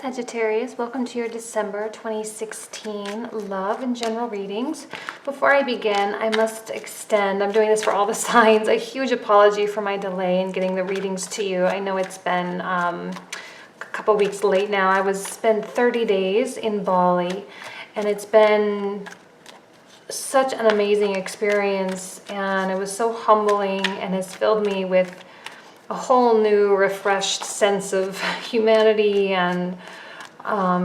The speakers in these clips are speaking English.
Sagittarius, welcome to your December 2016 love and general readings. Before I begin, I must extend, I'm doing this for all the signs, a huge apology for my delay in getting the readings to you. I know it's been a couple weeks late now. I spent 30 days in Bali, and it's been such an amazing experience, and it was so humbling and has filled me with a whole new refreshed sense of humanity and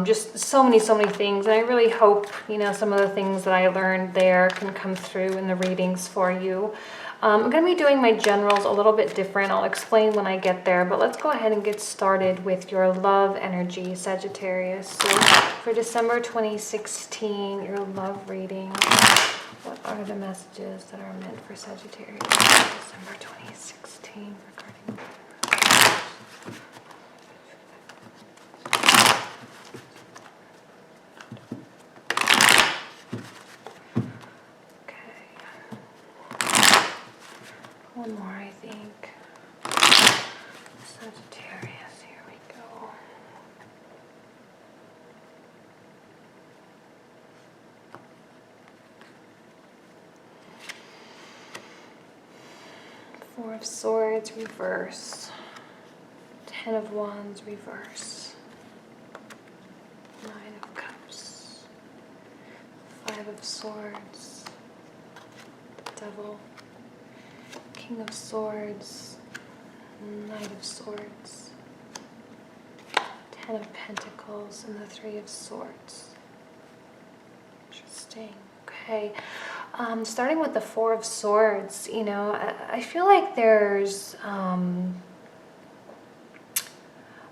just so many things. And I really hope, some of the things that I learned there can come through in the readings for you. I'm going to be doing my generals a little bit different. I'll explain when I get there, but let's go ahead and get started with your love energy, Sagittarius. So for December 2016, your love reading, what are the messages that are meant for Sagittarius in December 2016 regarding one more, I think. Sagittarius, here we go. Four of Swords, reverse. Ten of Wands, reverse. Nine of Cups. Five of Swords. The Devil. King of Swords, Knight of Swords, Ten of Pentacles, and the Three of Swords. Interesting. Okay. Starting with the Four of Swords, I feel like there's a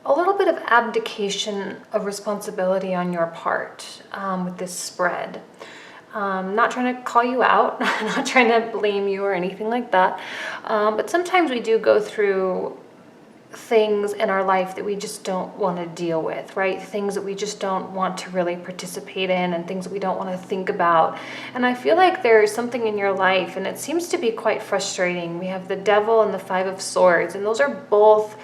little bit of abdication of responsibility on your part with this spread. Not trying to call you out, not trying to blame you or anything like that. But sometimes we do go through things in our life that we just don't want to deal with, right? Things that we just don't want to really participate in, and things that we don't want to think about. And I feel like there's something in your life, and it seems to be quite frustrating. We have the Devil and the Five of Swords, and those are both,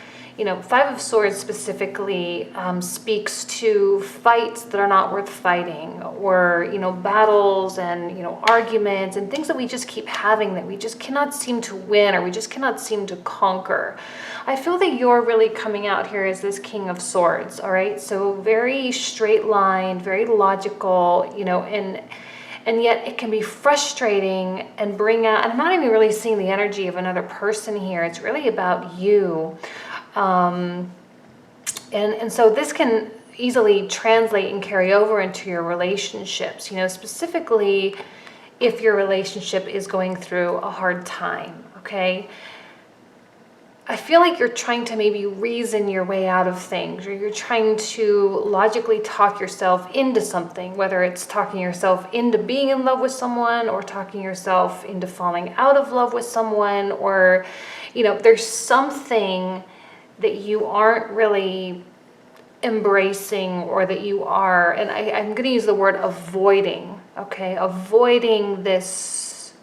Five of Swords specifically speaks to fights that are not worth fighting, or, battles and, arguments and things that we just keep having that we just cannot seem to win, or we just cannot seem to conquer. I feel that you're really coming out here as this King of Swords, all right? So very straight line, very logical, and yet it can be frustrating and bring out, and I'm not even really seeing the energy of another person here. It's really about you. And so this can easily translate and carry over into your relationships, specifically if your relationship is going through a hard time, okay? I feel like you're trying to maybe reason your way out of things, or you're trying to logically talk yourself into something, whether it's talking yourself into being in love with someone, or talking yourself into falling out of love with someone, or, there's something that you aren't really embracing, or that you are, and I'm going to use the word avoiding, okay? Avoiding this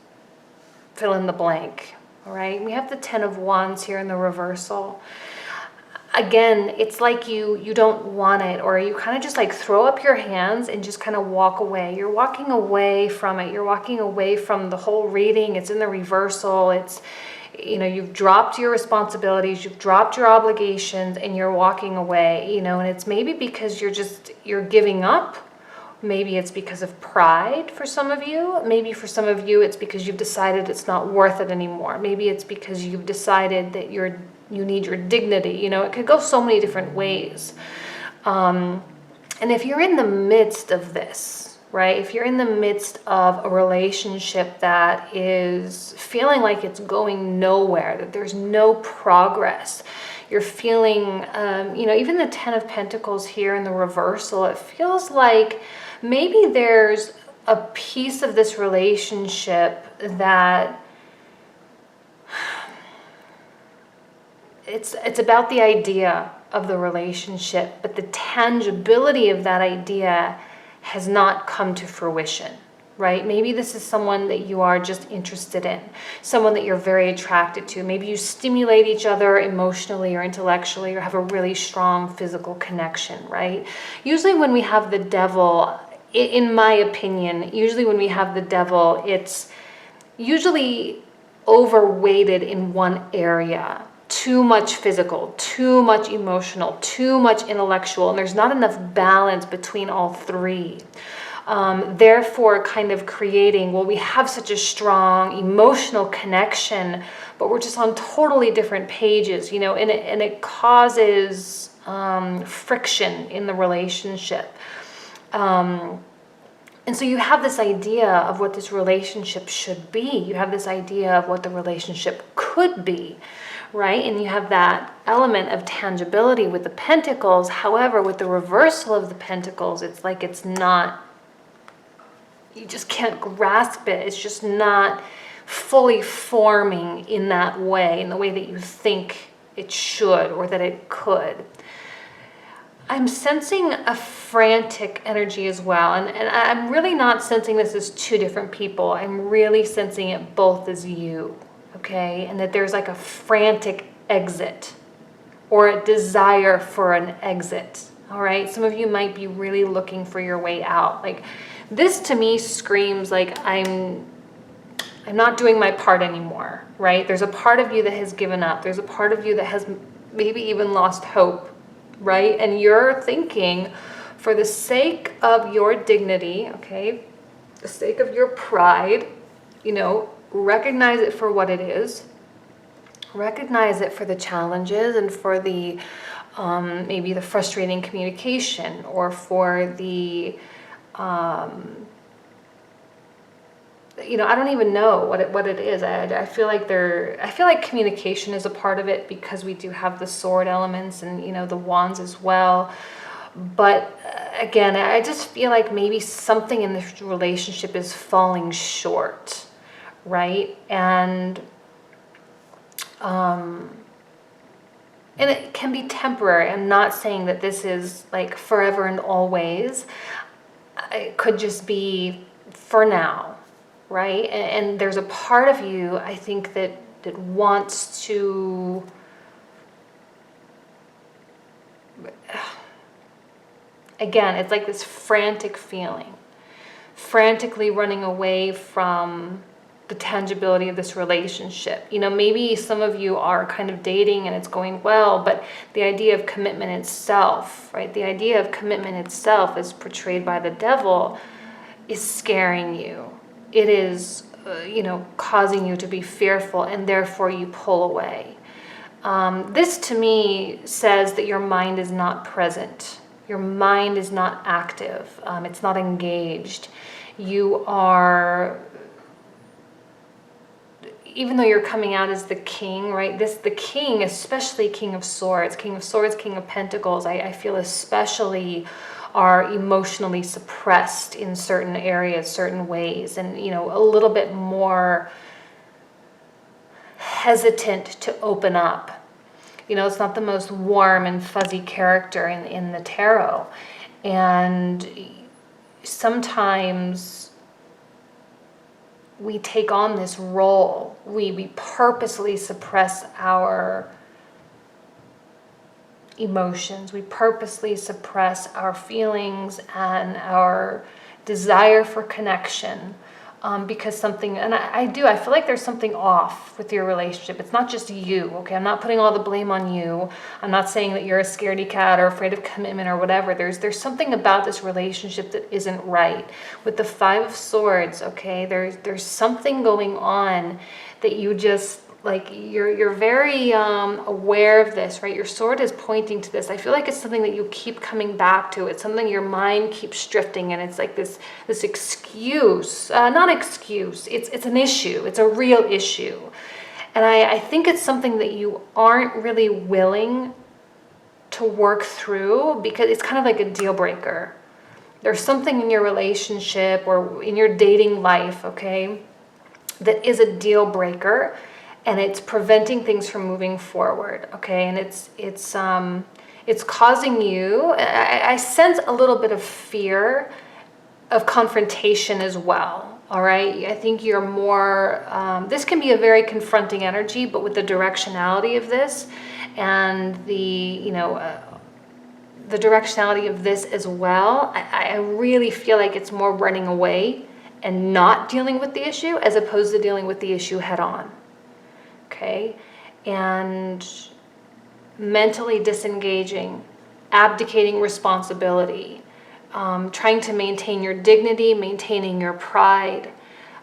fill in the blank, all right? We have the Ten of Wands here in the reversal. Again, it's like you don't want it, or you kind of just like throw up your hands and just kind of walk away. You're walking away from it. You're walking away from the whole reading. It's in the reversal. It's, you've dropped your responsibilities, you've dropped your obligations, and you're walking away, and it's maybe because you're giving up. Maybe it's because of pride for some of you. Maybe for some of you, it's because you've decided it's not worth it anymore. Maybe it's because you've decided that you need your dignity. It could go so many different ways. And if you're in the midst of this, right? If you're in the midst of a relationship that is feeling like it's going nowhere, that there's no progress, you're feeling, even the Ten of Pentacles here in the reversal, it feels like maybe there's a piece of this relationship that it's about the idea of the relationship, but the tangibility of that idea has not come to fruition, right? Maybe this is someone that you are just interested in, someone that you're very attracted to. Maybe you stimulate each other emotionally or intellectually, or have a really strong physical connection, right? Usually when we have the devil, in my opinion, usually when we have the devil, it's usually overweighted in one area. Too much physical, too much emotional, too much intellectual, and there's not enough balance between all three. Therefore, kind of creating, well, we have such a strong emotional connection, but we're just on totally different pages, you know, and it causes friction in the relationship. And so you have this idea of what this relationship should be. You have this idea of what the relationship could be, right? And you have that element of tangibility with the pentacles. However, with the reversal of the pentacles, it's like it's not, you just can't grasp it. It's just not fully forming in that way, in the way that you think it should or that it could. I'm sensing a frantic energy as well. And I'm really not sensing this as two different people. I'm really sensing it both as you, okay? And that there's like a frantic exit or a desire for an exit, all right? Some of you might be really looking for your way out. Like, this to me screams like I'm not doing my part anymore, right? There's a part of you that has given up. There's a part of you that has maybe even lost hope, right? And you're thinking, for the sake of your dignity, okay, the sake of your pride, you know, recognize it for what it is. Recognize it for the challenges and for the maybe the frustrating communication, or for the you know, I don't even know what it is. I feel like communication is a part of it, because we do have the sword elements and, you know, the wands as well. But again, I just feel like maybe something in this relationship is falling short, right? And it can be temporary. I'm not saying that this is like forever and always. It could just be for now, right? And there's a part of you, I think, that wants to, again, it's like this frantic feeling, frantically running away from the tangibility of this relationship. You know, maybe some of you are kind of dating and it's going well, but the idea of commitment itself, right? The idea of commitment itself, as portrayed by the devil, is scaring you. It is, you know, causing you to be fearful, and therefore you pull away. This to me says that your mind is not present. Your mind is not active. It's not engaged. You are, even though you're coming out as the king, right? The king, especially King of Swords, King of Pentacles, I feel especially are emotionally suppressed in certain areas, certain ways, and, you know, a little bit more hesitant to open up. You know, it's not the most warm and fuzzy character in the tarot. And sometimes we take on this role. We purposely suppress our emotions. We purposely suppress our feelings and our desire for connection, because something, and I feel like there's something off with your relationship. It's not just you, okay? I'm not putting all the blame on you. I'm not saying that you're a scaredy cat or afraid of commitment or whatever. There's something about this relationship that isn't right. With the Five of Swords, okay, there's something going on that you just, like, you're very aware of this, right? Your sword is pointing to this. I feel like it's something that you keep coming back to. It's something your mind keeps drifting, and it's like this excuse, not excuse. It's an issue. It's a real issue, and I think it's something that you aren't really willing to work through, because it's kind of like a deal breaker. There's something in your relationship or in your dating life, okay, that is a deal breaker. And it's preventing things from moving forward, okay? And it's causing you, I sense a little bit of fear of confrontation as well. All right. I think you're more, this can be a very confronting energy, but with the directionality of this and the directionality of this as well, I really feel like it's more running away and not dealing with the issue as opposed to dealing with the issue head on. Okay. And mentally disengaging, abdicating responsibility, trying to maintain your dignity, maintaining your pride,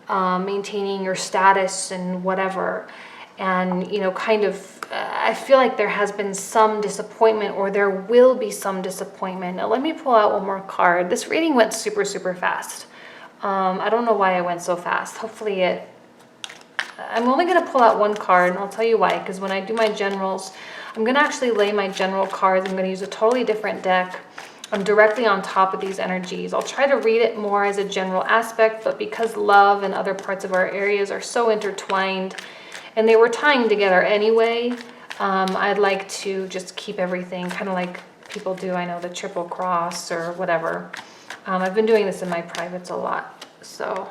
maintaining your status and whatever. And, I feel like there has been some disappointment, or there will be some disappointment. Now, let me pull out one more card. This reading went super, super fast. I don't know why I went so fast. Hopefully I'm only going to pull out one card, and I'll tell you why. Because when I do my generals, I'm going to actually lay my general cards. I'm going to use a totally different deck. I'm directly on top of these energies. I'll try to read it more as a general aspect, but because love and other parts of our areas are so intertwined, and they were tying together anyway, I'd like to just keep everything kind of like people do. I know the triple cross or whatever. I've been doing this in my privates a lot. So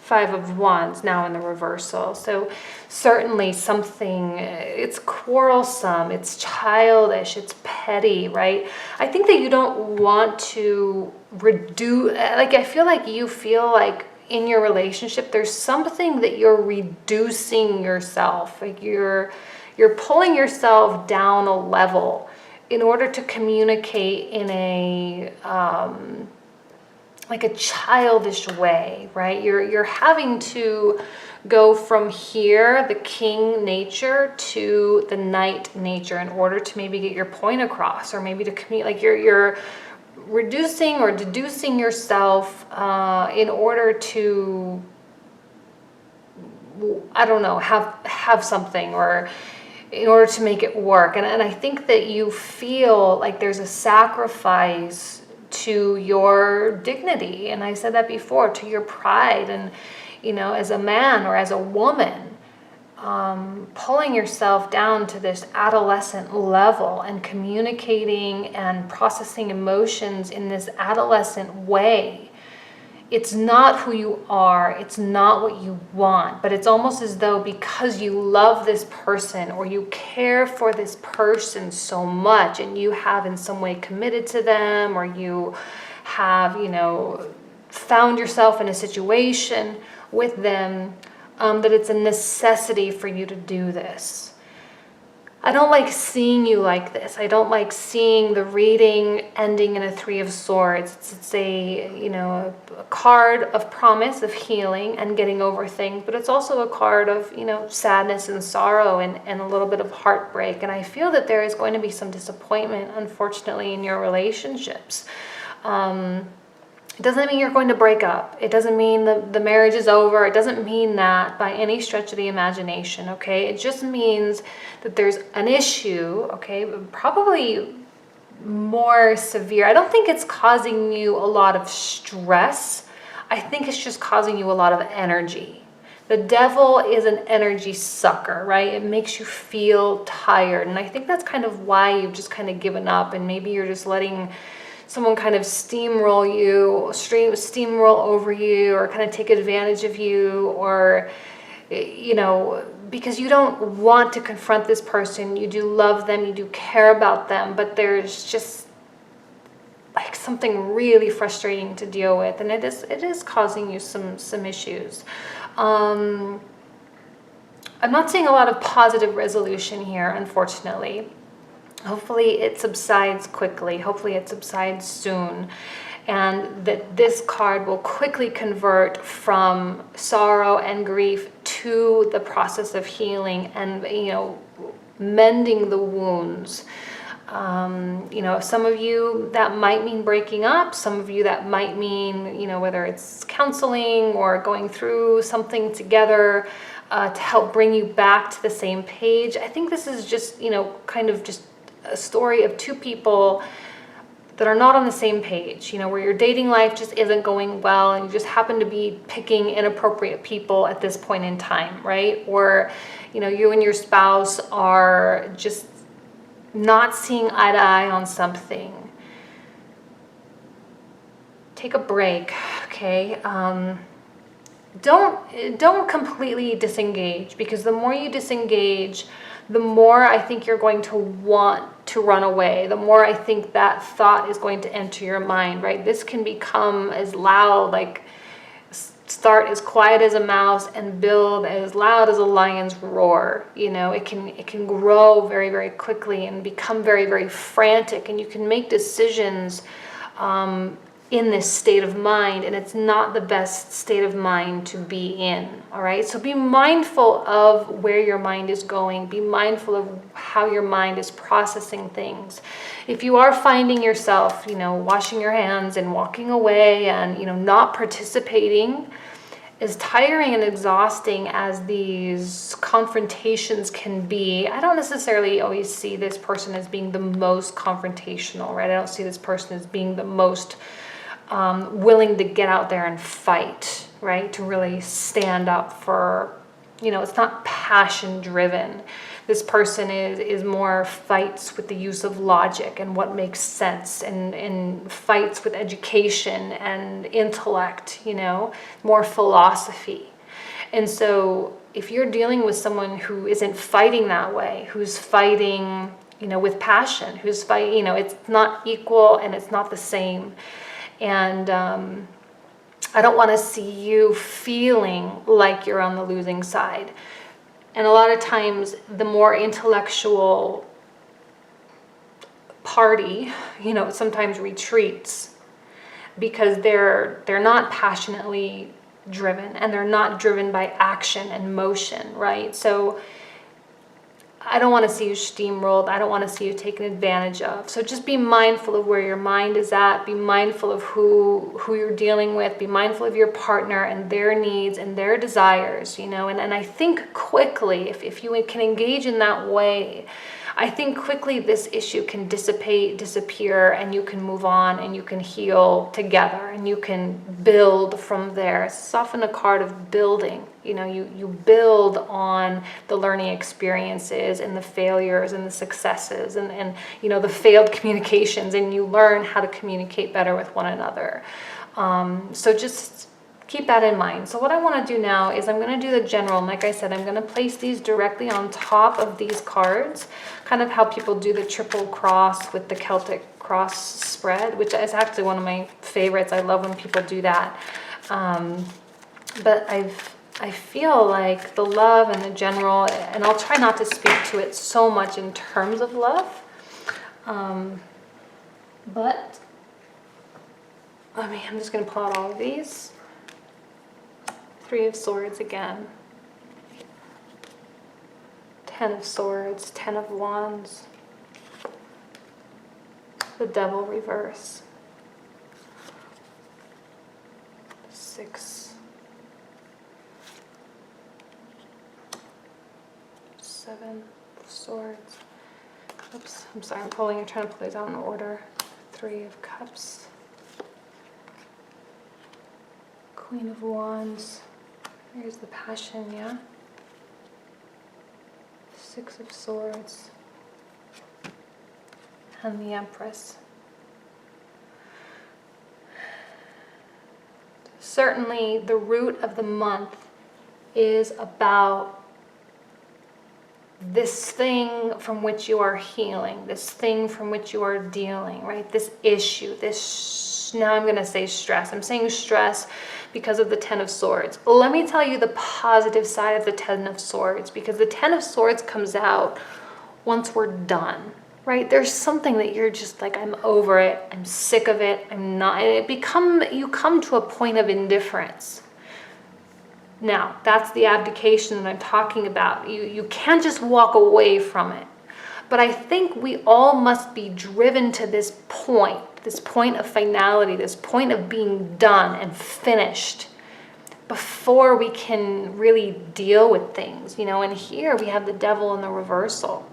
5 of Wands now in the reversal. So certainly something, it's quarrelsome, it's childish, it's petty, right? I think that you don't want to reduce, I feel like in your relationship, there's something that you're reducing yourself. Like you're pulling yourself down a level in order to communicate in a like a childish way, right? You're having to go from here, the king nature, to the knight nature in order to maybe get your point across, or maybe to communicate. Like you're reducing or deducing yourself in order to, I don't know, have something, or in order to make it work. And I think that you feel like there's a sacrifice to your dignity, and I said that before, to your pride, and as a man or as a woman, pulling yourself down to this adolescent level and communicating and processing emotions in this adolescent way. It's not who you are, it's not what you want, but it's almost as though because you love this person or you care for this person so much, and you have in some way committed to them, or you have, found yourself in a situation with them, that it's a necessity for you to do this. I don't like seeing you like this. I don't like seeing the reading ending in a 3 of Swords. It's a card of promise, of healing and getting over things, but it's also a card of, sadness and sorrow and a little bit of heartbreak. And I feel that there is going to be some disappointment, unfortunately, in your relationships. It doesn't mean you're going to break up. It doesn't mean the marriage is over. It doesn't mean that by any stretch of the imagination, okay? It just means that there's an issue, okay? Probably more severe. I don't think it's causing you a lot of stress. I think it's just causing you a lot of energy. The devil is an energy sucker, right? It makes you feel tired. And I think that's kind of why you've just kind of given up, and maybe you're just letting someone kind of steamroll over you, or kind of take advantage of you, or, because you don't want to confront this person. You do love them, you do care about them, but there's just like something really frustrating to deal with, and it is causing you some issues. I'm not seeing a lot of positive resolution here, unfortunately. Hopefully it subsides quickly. Hopefully it subsides soon. And that this card will quickly convert from sorrow and grief to the process of healing and, mending the wounds. Some of you that might mean breaking up. Some of you that might mean, whether it's counseling or going through something together to help bring you back to the same page. I think this is just, kind of just a story of 2 people that are not on the same page, where your dating life just isn't going well, and you just happen to be picking inappropriate people at this point in time, right? Or, you and your spouse are just not seeing eye to eye on something. take a break, okay? Don't completely disengage, because the more you disengage, the more I think you're going to want to run away. The more I think that thought is going to enter your mind, right? This can become as loud, like start as quiet as a mouse and build as loud as a lion's roar. You know, it can grow very, very quickly and become very, very frantic, and you can make decisions in this state of mind, and it's not the best state of mind to be in. All right, so be mindful of where your mind is going. Be mindful of how your mind is processing things. If you are finding yourself, you know, washing your hands and walking away and, you know, not participating, as tiring and exhausting as these confrontations can be, I don't necessarily always see this person as being the most confrontational, right? I don't see this person as being the most willing to get out there and fight, right? To really stand up for, you know, it's not passion driven. This person is more fights with the use of logic and what makes sense, and fights with education and intellect, you know, more philosophy. And so if you're dealing with someone who isn't fighting that way, who's fighting, you know, with passion, who's fighting, you know, it's not equal and it's not the same. And I don't want to see you feeling like you're on the losing side. And a lot of times, the more intellectual party, you know, sometimes retreats because they're not passionately driven, and they're not driven by action and motion, right? So I don't want to see you steamrolled. I don't want to see you taken advantage of. So just be mindful of where your mind is at. Be mindful of who you're dealing with. Be mindful of your partner and their needs and their desires, you know. And I think quickly, if you can engage in that way, I think quickly this issue can dissipate, disappear, and you can move on and you can heal together and you can build from there. It's often a card of building. You know, you build on the learning experiences and the failures and the successes and you know, the failed communications, and you learn how to communicate better with one another. So just keep that in mind. So what I want to do now is I'm going to do the general. And like I said, I'm going to place these directly on top of these cards, kind of how people do the triple cross with the Celtic cross spread, which is actually one of my favorites. I love when people do that. But I feel like the love and the general, and I'll try not to speak to it so much in terms of love, but I'm just going to pull out all of these. Three of Swords again. 10 of Swords, 10 of Wands. The Devil reverse. 6. 7 of Swords. Oops, I'm sorry, I'm trying to pull these out in order. 3 of Cups. Queen of Wands. Here's the Passion, yeah? 6 of Swords. And the Empress. Certainly, the root of the month is about this thing from which you are healing, this thing from which you are dealing, right? This issue, now I'm going to say stress. I'm saying stress because of the 10 of Swords. Let me tell you the positive side of the 10 of Swords, because the 10 of Swords comes out once we're done, right? There's something that you're just like, I'm over it. I'm sick of it. I'm not. And you come to a point of indifference. Now, that's the abdication that I'm talking about. You can't just walk away from it. But I think we all must be driven to this point of finality, this point of being done and finished before we can really deal with things, you know. And here we have the Devil in the reversal.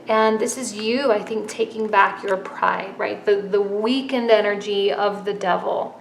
And this is you, I think, taking back your pride, right? The weakened energy of the Devil.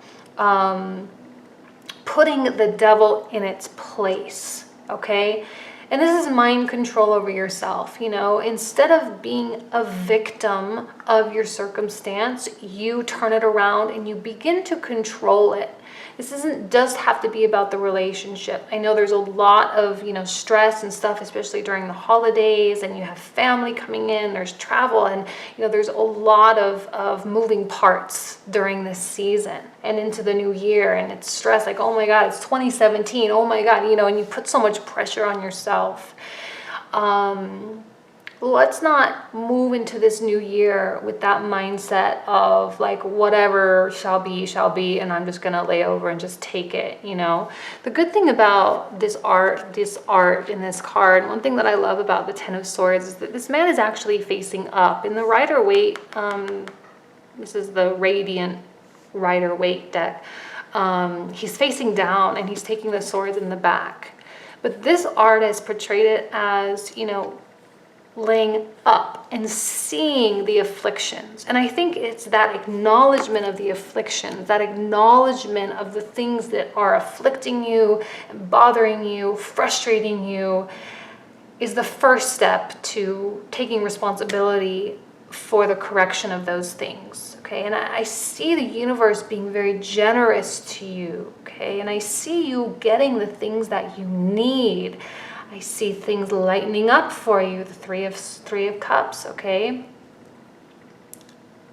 Putting the Devil in its place, okay? And this is mind control over yourself. Instead of being a victim of your circumstance, you turn it around and you begin to control it. This isn't just have to be about the relationship. I know there's a lot of, stress and stuff, especially during the holidays, and you have family coming in, there's travel, and, there's a lot of moving parts during this season and into the new year. And it's stress, like, oh my God, it's 2017. Oh my God, and you put so much pressure on yourself. Let's not move into this new year with that mindset of like, whatever shall be, and I'm just gonna lay over and just take it. The good thing about this art in this card, one thing that I love about the Ten of Swords, is that this man is actually facing up. In the Rider-Waite, this is the Radiant Rider-Waite deck, he's facing down and he's taking the swords in the back. But this artist portrayed it as, laying up and seeing the afflictions. And I think it's that acknowledgement of the afflictions, that acknowledgement of the things that are afflicting you, bothering you, frustrating you, is the first step to taking responsibility for the correction of those things. Okay, and I see the universe being very generous to you. Okay, and I see you getting the things that you need. I see things lightening up for you, the Three of Cups, okay?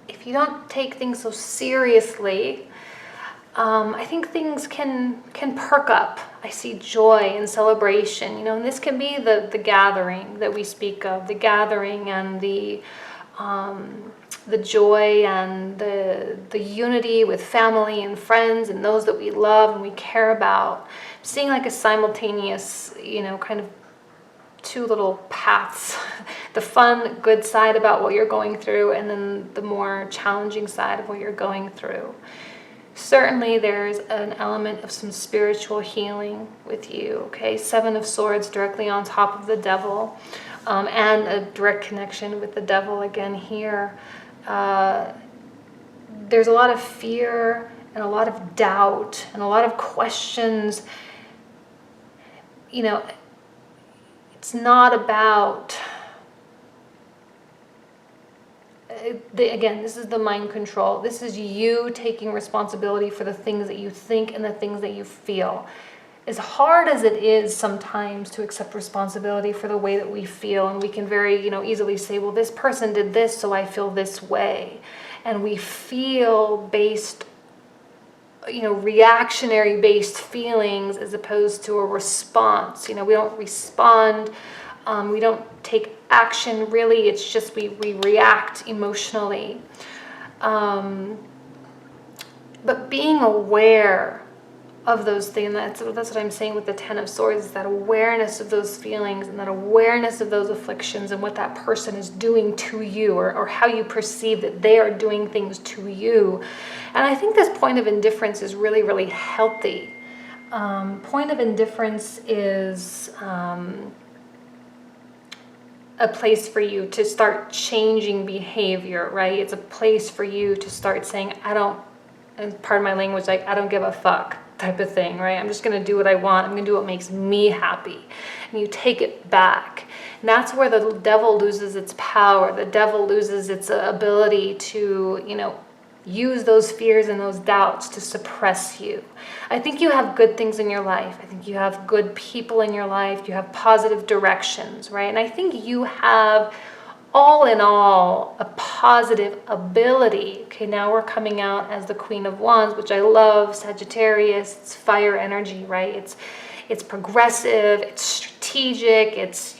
If you don't take things so seriously, I think things can perk up. I see joy and celebration, and this can be the gathering that we speak of, the gathering and the joy and the unity with family and friends and those that we love and we care about. Seeing like a simultaneous, kind of two little paths, the fun, good side about what you're going through, and then the more challenging side of what you're going through. Certainly there's an element of some spiritual healing with you, okay? Seven of Swords directly on top of the Devil, and a direct connection with the Devil again here. There's a lot of fear and a lot of doubt and a lot of questions. It's not about, again, this is the mind control. This is you taking responsibility for the things that you think and the things that you feel. As hard as it is sometimes to accept responsibility for the way that we feel, and we can very, easily say, well, this person did this, so I feel this way. And we feel based, reactionary based feelings as opposed to a response. We don't respond, we don't take action really, it's just we react emotionally. But being aware of those things, that's what I'm saying with the Ten of Swords, is that awareness of those feelings and that awareness of those afflictions and what that person is doing to you, or how you perceive that they are doing things to you. And I think this point of indifference is really, really healthy. Point of indifference is a place for you to start changing behavior, right? It's a place for you to start saying, and pardon my language, like, I don't give a fuck type of thing, right? I'm just going to do what I want. I'm going to do what makes me happy. And you take it back. And that's where the Devil loses its power. The Devil loses its ability to, use those fears and those doubts to suppress you. I think you have good things in your life. I think you have good people in your life. You have positive directions, right? And I think you have, all in all, a positive ability. Okay, now we're coming out as the Queen of Wands, which I love. Sagittarius, it's fire energy, right? It's progressive, it's strategic, it's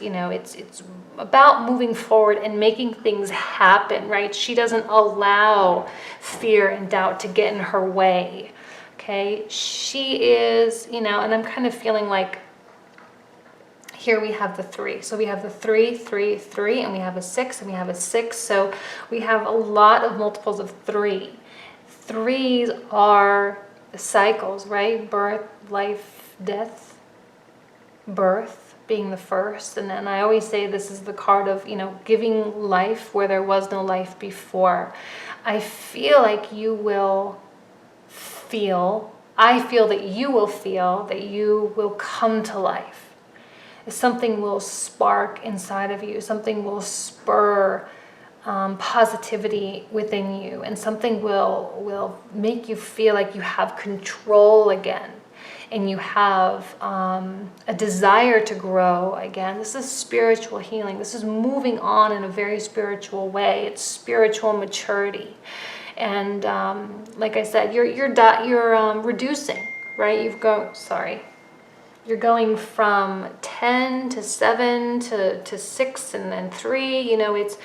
about moving forward and making things happen, right? She doesn't allow fear and doubt to get in her way. Okay, she is, and I'm kind of feeling like here we have the 3. So we have the 3, 3, 3, and we have a 6, and we have a 6. So we have a lot of multiples of 3. 3s are the cycles, right? Birth, life, death. Birth being the first. And then I always say this is the card of, giving life where there was no life before. I feel that you will feel that you will come to life. something will spark inside of you, something will spur positivity within you, and something will make you feel like you have control again, and you have a desire to grow again. This is spiritual healing. This is moving on in a very spiritual way. It's spiritual maturity. And like I said, you're reducing, right? You're going from 10 to 7 to 6 and then 3. You know, it's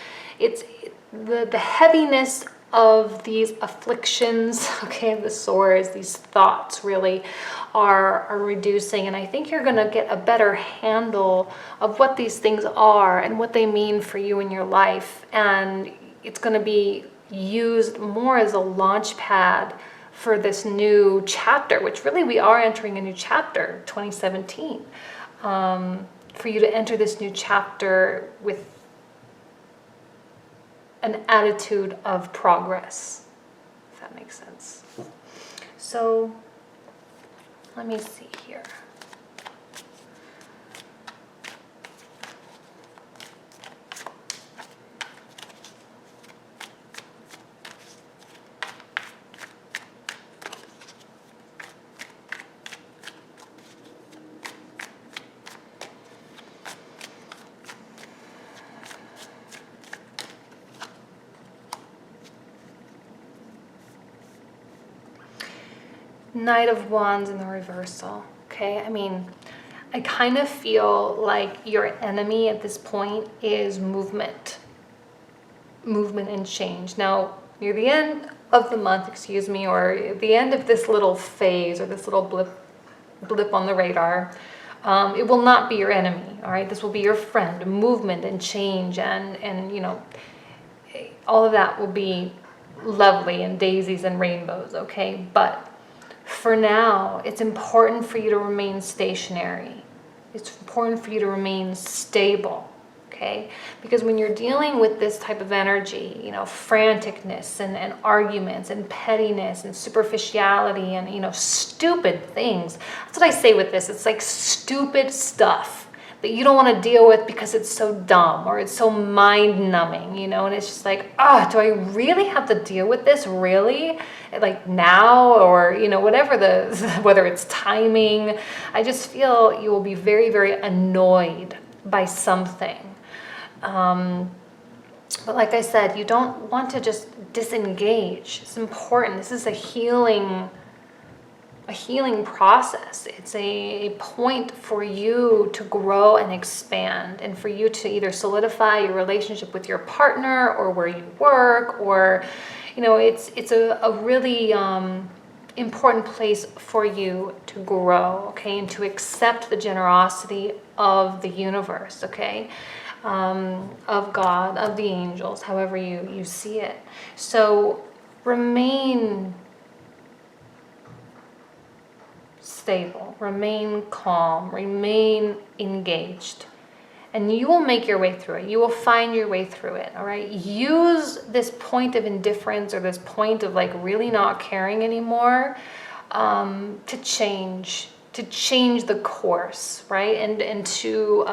the heaviness of these afflictions, okay, the sores, these thoughts really are reducing. And I think you're going to get a better handle of what these things are and what they mean for you in your life. And it's going to be used more as a launch pad for this new chapter, which really we are entering a new chapter, 2017, for you to enter this new chapter with an attitude of progress, if that makes sense. So let me see here. Knight of Wands in the reversal. Okay, I mean, I kind of feel like your enemy at this point is movement and change. Now, near the end of the month, or at the end of this little phase or this little blip on the radar, it will not be your enemy. All right, this will be your friend. Movement and change, and you know, all of that will be lovely and daisies and rainbows. Okay, but for now, it's important for you to remain stationary. It's important for you to remain stable, okay? Because when you're dealing with this type of energy, you know, franticness and arguments and pettiness and superficiality and, you know, stupid things. That's what I say with this. It's like stupid stuff that you don't want to deal with because it's so dumb or it's so mind-numbing, you know, and it's just like, do I really have to deal with this, really? Like now, or, you know, whatever whether it's timing. I just feel you will be very, very annoyed by something. But like I said, you don't want to just disengage. It's important. This is a healing process. It's a point for you to grow and expand, and for you to either solidify your relationship with your partner or where you work, or, you know, it's a really important place for you to grow, okay, and to accept the generosity of the universe, okay, of God, of the angels, however you see it. So remain stable, remain calm, remain engaged, and you will make your way through it. You will find your way through it, all right? Use this point of indifference or this point of like really not caring anymore to change the course, right? And to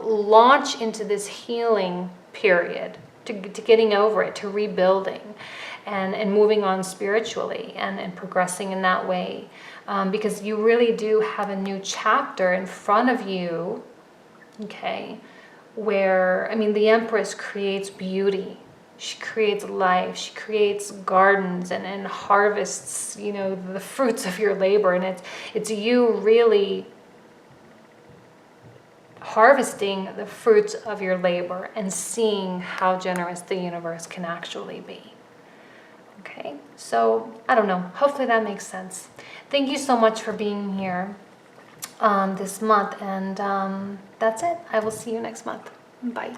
launch into this healing period, to getting over it, to rebuilding and moving on spiritually and progressing in that way. Because you really do have a new chapter in front of you, okay, where, I mean, the Empress creates beauty. She creates life. She creates gardens and harvests, you know, the fruits of your labor. And it's you really harvesting the fruits of your labor and seeing how generous the universe can actually be. Okay, so I don't know. Hopefully that makes sense. Thank you so much for being here this month, and that's it. I will see you next month. Bye.